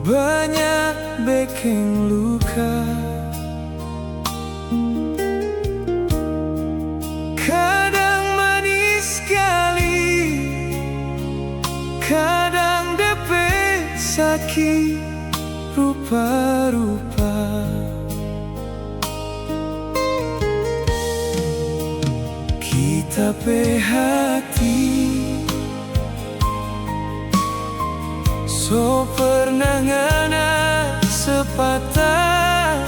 banyak bikin luka. Kadang manis sekali, kadang depe sakit rupa-rupa. Kita pe hati so pernah ngana sepatah,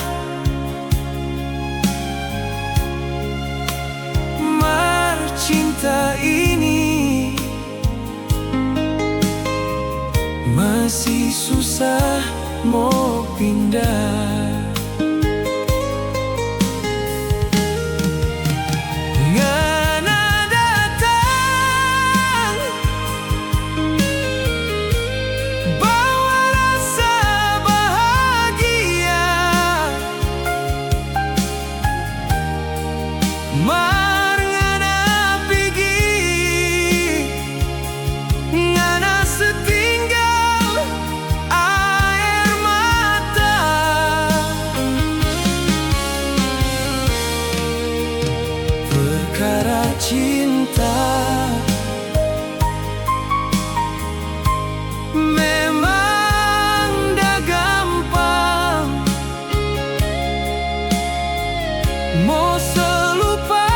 mar cinta ini masih susah mau pindah. Mar ngana pigi, ngana setinggal air mata. Perkara cinta memang dah gampang, mau selupa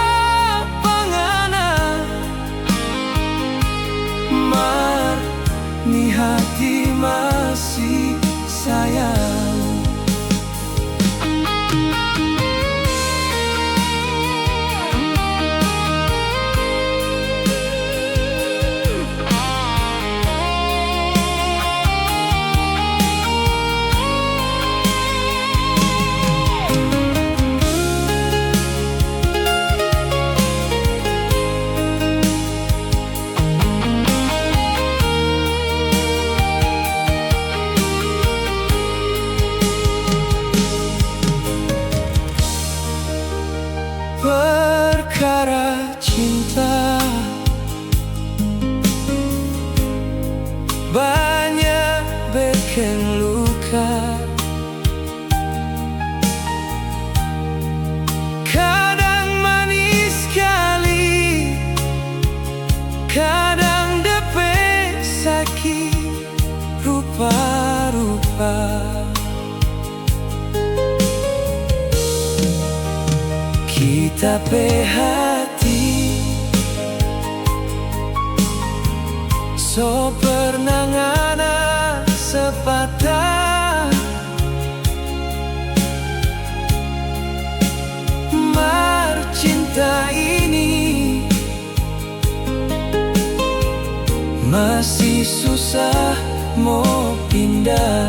pangana. Mar ni hati masih sayang. Perkara cinta banyak bikin luka. Kadang manis sekali, kadang depe sakit rupa-rupa. Kita pe hati so pernah ngana sepatah, mar cinta ini masih susah mau pindah.